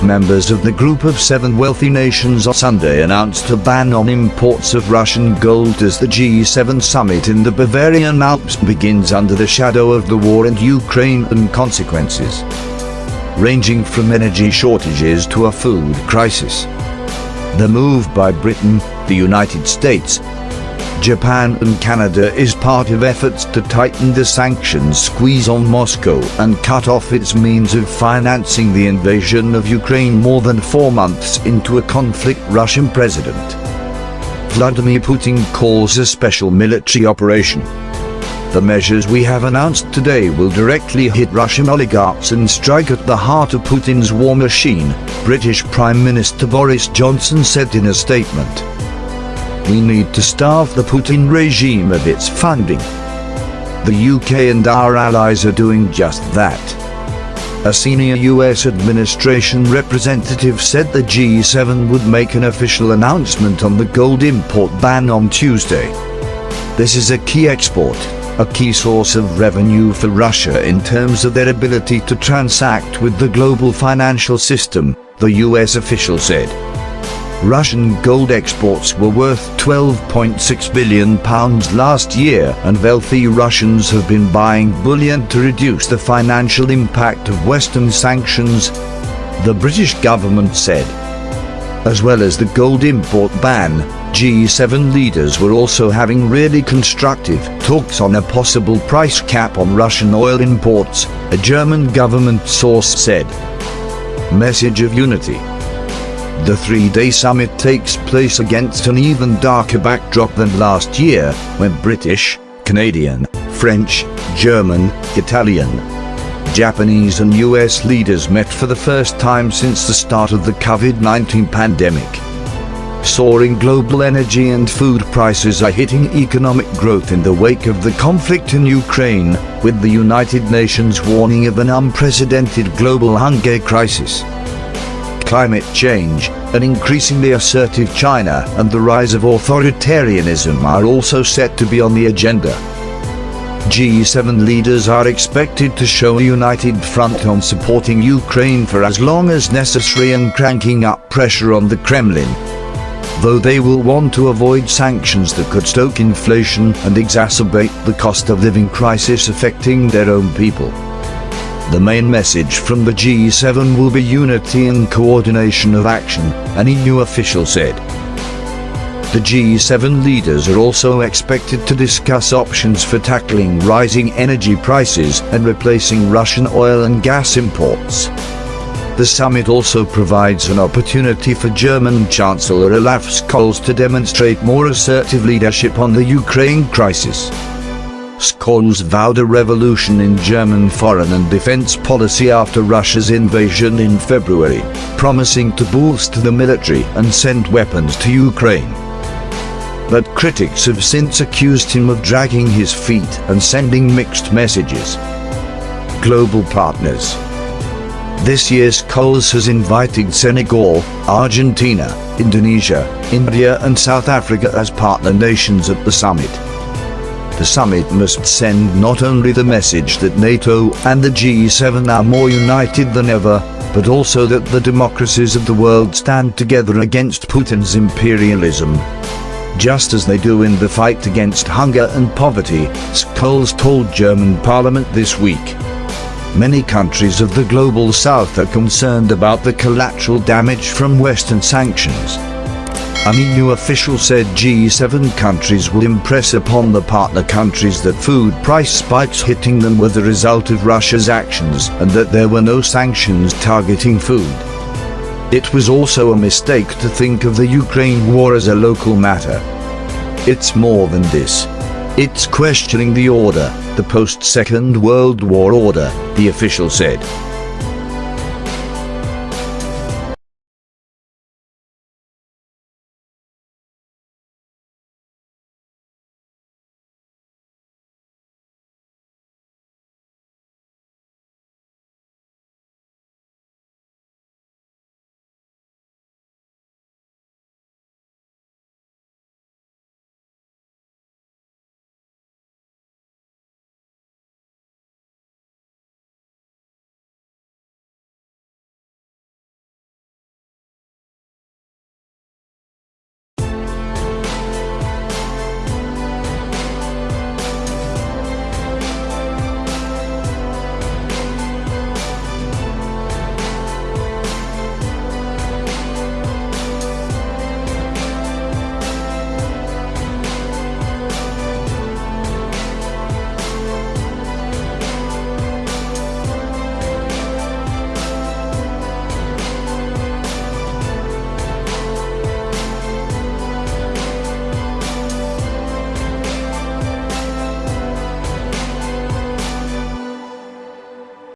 members of the Group of 7 wealthy nations on Sunday announced a ban on imports of Russian gold as the G7 summit in the Bavarian Alps begins under the shadow of the war in Ukraine and consequences, ranging from energy shortages to a food crisis. The move by Britain, the United States, Japan and Canada is part of efforts to tighten the sanctions squeeze on Moscow and cut off its means of financing the invasion of Ukraine more than 4 months into a conflict Russian President Vladimir Putin calls a special military operation. The measures we have announced today will directly hit Russian oligarchs and strike at the heart of Putin's war machine, British Prime Minister Boris Johnson said in a statement. We need to starve the Putin regime of its funding. The UK and our allies are doing just that. A senior US administration representative said the G7 would make an official announcement on the gold import ban on Tuesday. This is a key export, a key source of revenue for Russia in terms of their ability to transact with the global financial system, the US official said. Russian gold exports were worth £12.6 billion last year, and wealthy Russians have been buying bullion to reduce the financial impact of Western sanctions, the British government said. As well as the gold import ban, G7 leaders were also having really constructive talks on a possible price cap on Russian oil imports, a German government source said. Message of unity. The 3-day summit takes place against an even darker backdrop than last year, when British, Canadian, French, German, Italian, Japanese and US leaders met for the first time since the start of the COVID-19 pandemic. Soaring global energy and food prices are hitting economic growth in the wake of the conflict in Ukraine, with the United Nations warning of an unprecedented global hunger crisis. Climate change, an increasingly assertive China, and the rise of authoritarianism are also set to be on the agenda. G7 leaders are expected to show a united front on supporting Ukraine for as long as necessary and cranking up pressure on the Kremlin, though they will want to avoid sanctions that could stoke inflation and exacerbate the cost of living crisis affecting their own people. The main message from the G7 will be unity and coordination of action, an EU official said. The G7 leaders are also expected to discuss options for tackling rising energy prices and replacing Russian oil and gas imports. The summit also provides an opportunity for German Chancellor Olaf Scholz to demonstrate more assertive leadership on the Ukraine crisis. Scholz vowed a revolution in German foreign and defense policy after Russia's invasion in February, promising to boost the military and send weapons to Ukraine. But critics have since accused him of dragging his feet and sending mixed messages. Global partners. This year Scholz has invited Senegal, Argentina, Indonesia, India and South Africa as partner nations at the summit. The summit must send not only the message that NATO and the G7 are more united than ever, but also that the democracies of the world stand together against Putin's imperialism, just as they do in the fight against hunger and poverty, Scholz told German parliament this week. Many countries of the global south are concerned about the collateral damage from Western sanctions. An EU official said G7 countries will impress upon the partner countries that food price spikes hitting them were the result of Russia's actions and that there were no sanctions targeting food. It was also a mistake to think of the Ukraine war as a local matter. It's more than this. It's questioning the order, the post-Second World War order, the official said.